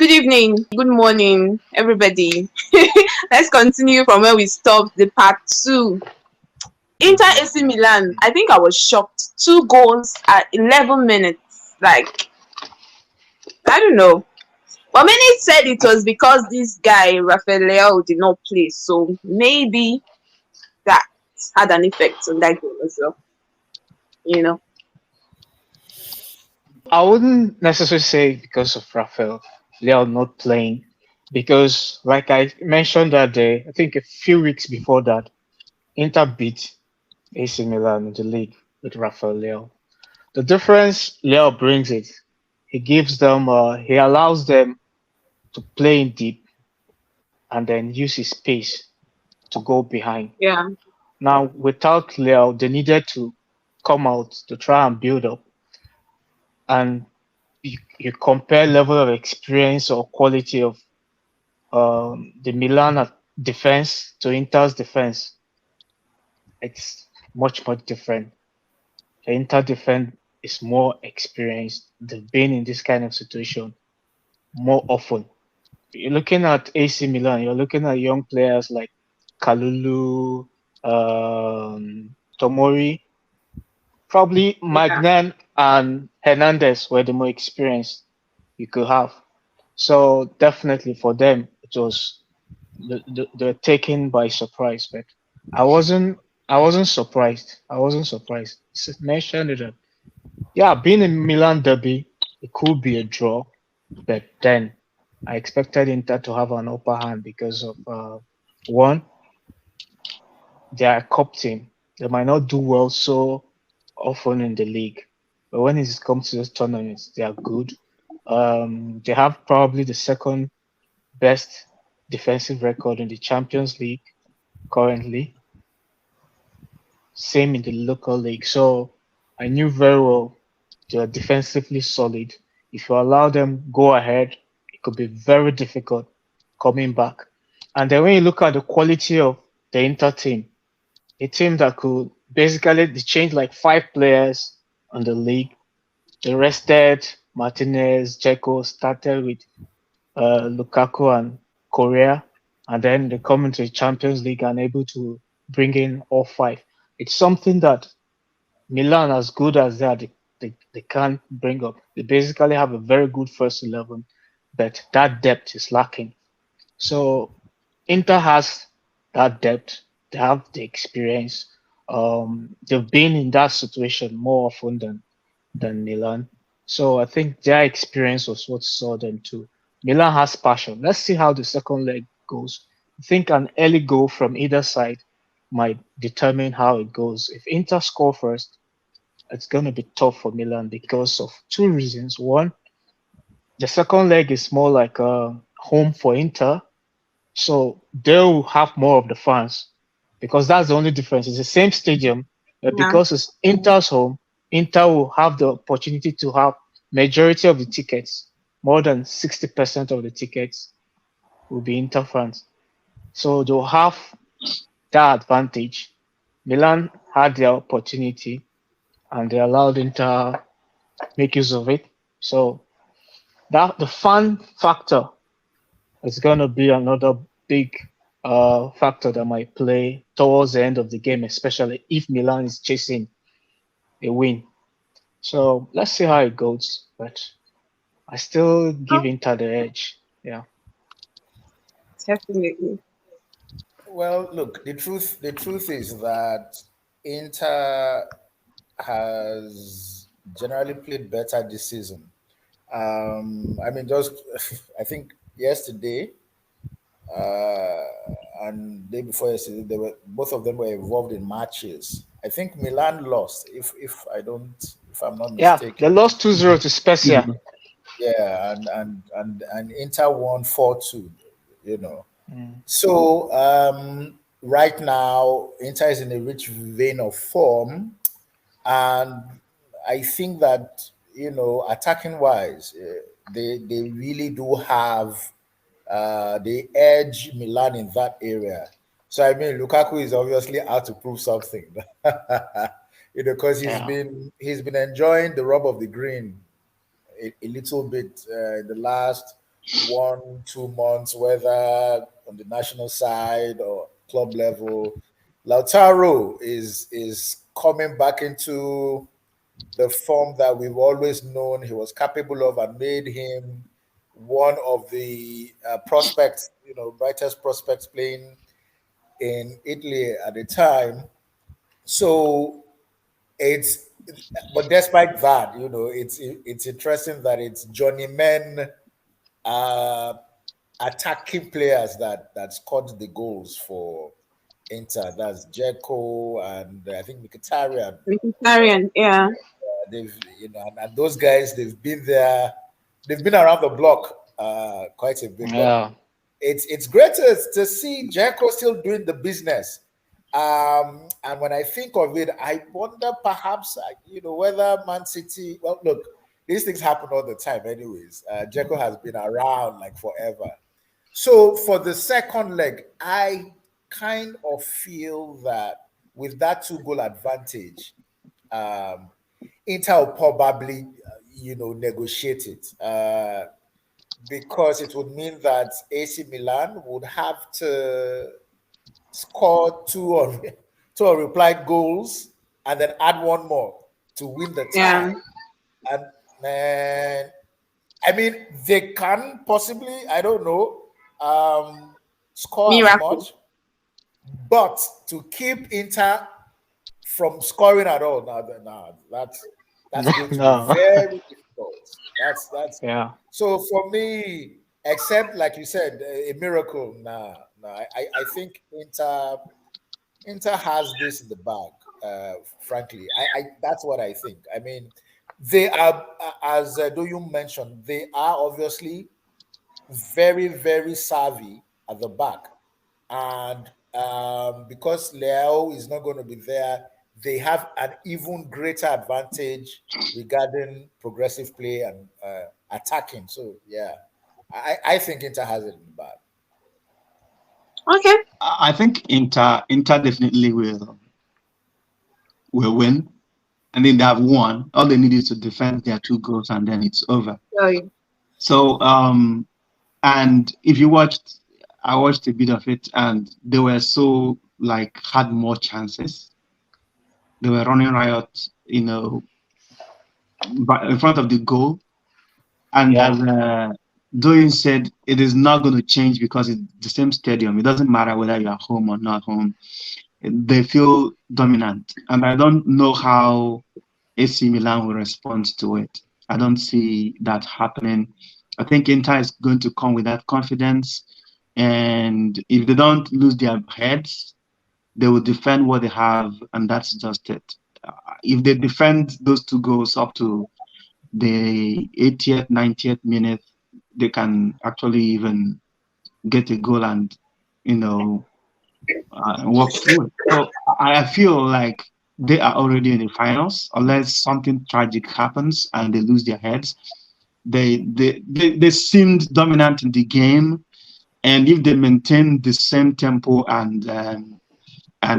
Good evening, good morning, everybody. Let's continue from where we stopped, the part two. Inter AC Milan. I think I was shocked. 2 goals at 11 minutes. Like, I don't know. But many said it was because this guy, Rafael did not play. So maybe that had an effect on that game as well. You know. I wouldn't necessarily say because of Rafael Leao not playing, because like I mentioned that day, I think a few weeks before that, Inter beat AC Milan in the league with Rafael Leao. The difference Leao brings it, he allows them to play in deep and then use his pace to go behind. Yeah. Now, without Leao, they needed to come out to try and build up, and you compare level of experience or quality of the Milan defense to Inter's defense, it's much different. The Inter defense is more experienced. They've been in this kind of situation more often. You're looking at AC Milan. You're looking at young players like Kalulu, Tomori. Probably Yeah. Magnan and Hernandez were the more experienced you could have. So definitely for them, it was they're taken by surprise. But I wasn't I wasn't surprised. I wasn't surprised. Mentioned it. Yeah, being in Milan derby, it could be a draw, but then I expected Inter to have an upper hand because of one, they are a cup team. They might not do well so often in the league, but when it comes to those tournaments, they are good. They have probably the second best defensive record in the Champions League currently. Same in the local league. So I knew very well they are defensively solid. If you allow them go ahead, it could be very difficult coming back. And then when you look at the quality of the Inter team, a team that could basically they changed like 5 players on the league. They rested Martinez, Dzeko, started with Lukaku and Korea, and then they come into the Champions League and able to bring in all 5. It's something that Milan, as good as they are, they can't bring up. They basically have a very good first 11, but that depth is lacking. So Inter has that depth. They have the experience. They've been in that situation more often than Milan. So I think their experience was what saw them too. Milan has passion. Let's see how the second leg goes. I think an early goal from either side might determine how it goes. If Inter score first, it's going to be tough for Milan because of 2 reasons. One, the second leg is more like a home for Inter, so they'll have more of the fans because that's the only difference. It's the same stadium, but Yeah. because it's Inter's home, Inter will have the opportunity to have majority of the tickets, more than 60% of the tickets will be Inter fans. So they'll have that advantage. Milan had their opportunity and they allowed Inter make use of it. So that the fun factor is gonna be another big factor that might play towards the end of the game, especially if Milan is chasing a win. So let's see how it goes. But I still give Oh, Inter the edge. Yeah. definitely. Well, look, the truth is that Inter has generally played better this season. I mean, just I think yesterday uh, and day before yesterday, they were both of them were involved in matches. I think Milan lost, if I'm not Yeah. They mistaken. lost 2-0 to Spezia. Yeah. Yeah, and Inter won 4-2. You know, Mm. so right now Inter is in a rich vein of form, and I think that attacking wise, they really do have they edge Milan in that area. So I mean, Lukaku is obviously out to prove something, because Yeah. he's been enjoying the rub of the green a little bit in the last 1-2 months, whether on the national side or club level. Lautaro is coming back into the form that we've always known he was capable of, and made him one of the prospects, brightest prospects playing in Italy at the time. So it's, but despite that, it's interesting that it's journeymen, uh, attacking players that scored the goals for Inter. That's Dzeko and I think Mkhitaryan. Vegetarian, yeah. They've, and those guys, they've been around the block quite a bit. But Yeah. it's great to see Jericho still doing the business. And when I think of it, I wonder perhaps, whether Man City. Well, look, these things happen all the time, anyways. Jericho has been around like forever. So for the second leg, I kind of feel that with that 2 goal advantage, um, Inter will probably, negotiate it. Because it would mean that AC Milan would have to score two replied goals and then add one more to win the Yeah. tie. And man, I mean, they can possibly, I don't know, score as Miracle. much, but to keep Inter from scoring at all, that's going to be No. very difficult. That's Yeah. so for me. Except like you said, a miracle. Nah. I think Inter has this in the bag. Frankly, I that's what I think. I mean, they are, as do you mentioned, they are obviously very, very savvy at the back. And because Leo is not going to be there, they have an even greater advantage regarding progressive play and attacking. So, yeah, I think Inter has it in the bag. Okay. I think Inter definitely will win. I think they have won. All they need is to defend their 2 goals and then it's over. Sorry. So and if you watched, I watched a bit of it and they were so like had more chances. They were running riot, in front of the goal. And Yeah. as Doyin said, it is not going to change because it's the same stadium. It doesn't matter whether you're home or not home. They feel dominant. And I don't know how AC Milan will respond to it. I don't see that happening. I think Inter is going to come with that confidence. And if they don't lose their heads, they will defend what they have. And that's just it. If they defend those 2 goals up to the 80th, 90th minute, they can actually even get a goal and, walk through it. So I feel like they are already in the finals, unless something tragic happens and they lose their heads. They seemed dominant in the game, and if they maintain the same tempo and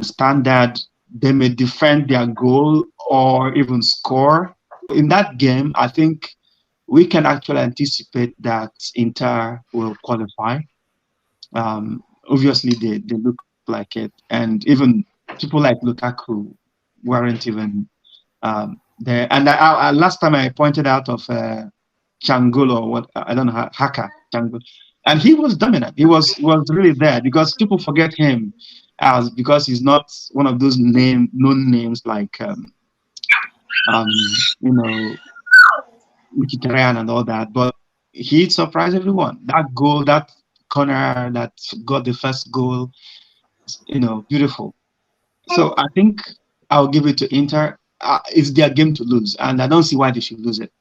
standard, they may defend their goal or even score. In that game, I think we can actually anticipate that Inter will qualify. Obviously, they look like it, and even people like Lukaku weren't even there. And last time I pointed out of Changul or what I don't know, Haka Changul, and he was dominant. He was really there because people forget him as because he's not one of those known names like you know Mkhitaryan and all that, but he surprised everyone. That goal, that corner that got the first goal, beautiful. So I think I'll give it to Inter. It's their game to lose, and I don't see why they should lose it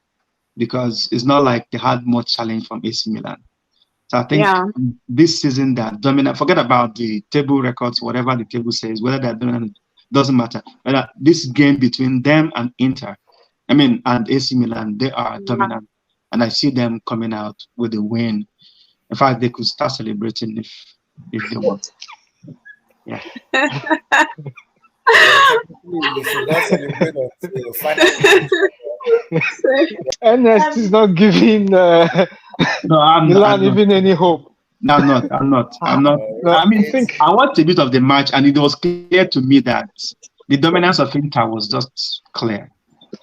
because it's not like they had much challenge from AC Milan. So I think Yeah. this season they're dominant. Forget about the table records, whatever the table says, whether they're dominant doesn't matter. But this game between them and Inter, and AC Milan, they are dominant, and I see them coming out with a win. In fact, they could start celebrating if they want. Yeah. Well, technically, we should not celebrate until finally. Ernest is not giving No, I'm Milan not. even any hope. No, I'm not. I'm not. I'm Ah, not. no, I I mean, think It's I watched a bit of the match, and it was clear to me that the dominance of Inter was just clear.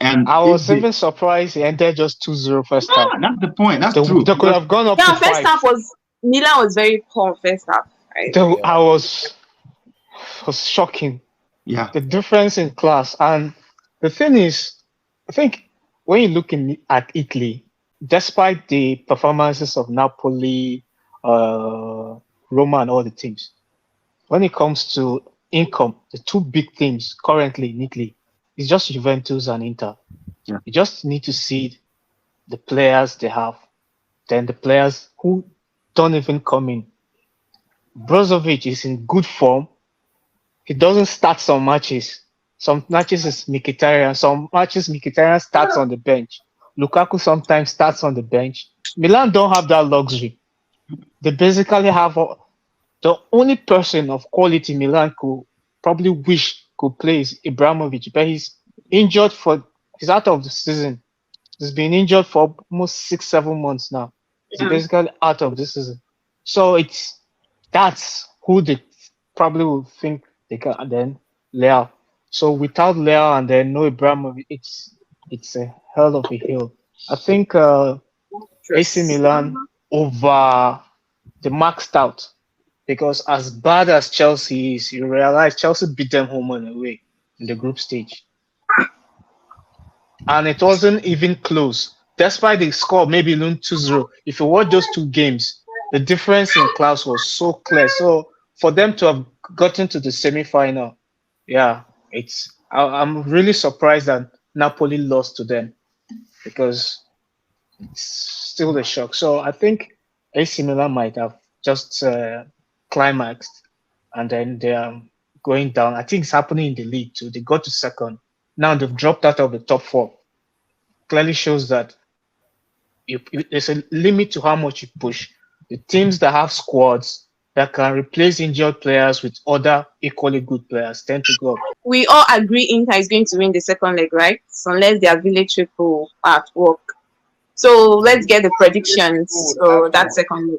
And I if was they, even surprised he ended just 2-0 first half. that's the point. That's They, true. they could Because have gone up to Yeah, first half five. was Milan was very poor first half, right? yeah. I was shocking. yeah, The difference in class. And the thing is, I think when you look at Italy, despite the performances of Napoli, Roma, and all the teams, when it comes to income, the two big teams currently in Italy is just Juventus and Inter. yeah, You just need to see the players they have, then the players who don't even come in. Brozovic is in good form. He doesn't start some matches. Some matches is Mkhitaryan. Some matches Mkhitaryan starts on the bench. Lukaku sometimes starts on the bench. Milan don't have that luxury. They basically have the only person of quality Milan could probably wish could play is Ibrahimovic, but injured for he's out of the season. He's been injured for almost 6, 7 months now. He's Yeah. basically out of the season. So that's who they probably will think they can and then Leao. So without Leao and then no Ibrahimovic, it's a hell of a hill. I think AC Milan over the maxed out because as bad as Chelsea is, you realize Chelsea beat them home and away in the group stage. And it wasn't even close. Despite the score, maybe even 2-0. If you watch those two games, the difference in class was so clear. So for them to have gotten to the semi-final, yeah, I'm really surprised that Napoli lost to them because it's still a shock. So I think AC Milan might have just climaxed and then they are going down. I think it's happening in the league too. They got to second. Now they've dropped out of the top four. Clearly shows that there's a limit to how much you push. The teams that have squads that can replace injured players with other equally good players tend to go up. We all agree Inter is going to win the second leg, right? So unless their village people are at work. So The let's get the village people predictions would have for that to. second leg.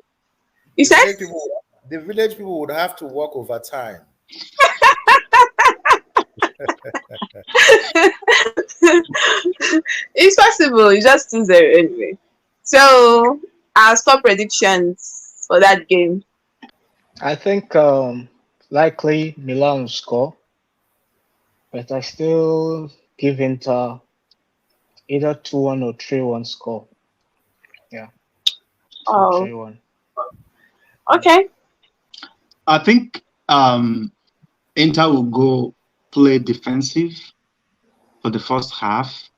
You The said? village people. The village people would have to work overtime. It's possible. It's just 2-0 anyway. So our score predictions for that game. I think likely Milan will score, but I still give Inter either 2-1 or 3-1 score. Yeah, 2 Oh, 3-1. okay. I think Inter will go play defensive for the first half.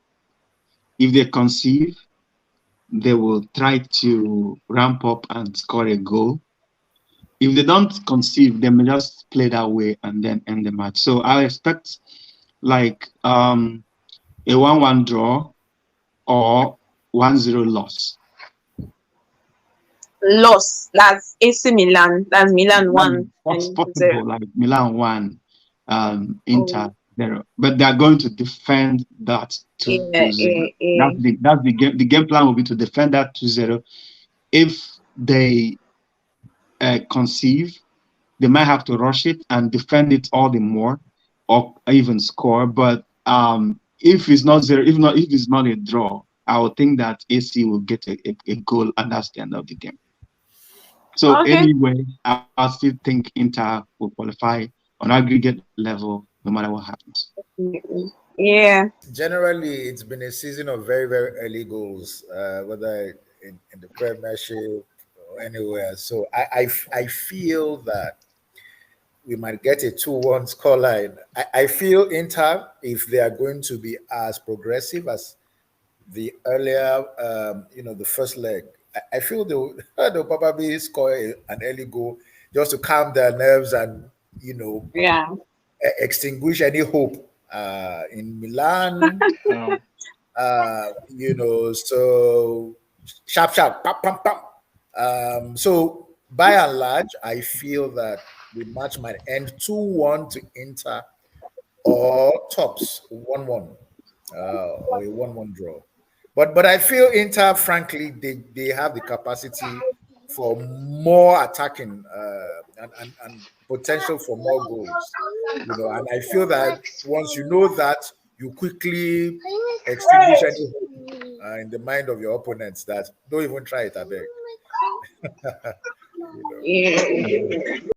If they conceive, they will try to ramp up and score a goal. If they don't conceive, they may just play that way and then end the match. So I expect like a 1-1 draw or 1-0 loss. Loss. That's AC Milan. That's Milan That's 1 and 0. possible, like Milan 1, Oh, Inter 0. But they're going to defend that 2-0. yeah, yeah, yeah. That's the game. The game plan will be to defend that 2-0. If they conceive, they might have to rush it and defend it all the more, or even score. But if it's not zero, if it's not a draw, I would think that AC will get a goal, and that's the end of the game. So Okay. anyway, I still think Inter will qualify on aggregate level, no matter what happens. Yeah. Generally, it's been a season of very, very early goals, whether in the Premiership or anywhere. So I feel that we might get a 2-1 scoreline. I feel Inter, if they are going to be as progressive as the earlier, the first leg, I feel they'll probably score an early goal just to calm their nerves and, you know, Yeah. extinguish any hope in Milan. Um, So sharp, sharp, pam, pam, pam. So by and large, I feel that the match might end 2-1 to Inter or tops 1-1. or a 1-1 draw. But I feel Inter, frankly, they have the capacity for more attacking and potential for more goals. And I feel that once you know that, you quickly extinguish any hope in the mind of your opponents that don't even try it, I beg. you know. Yeah.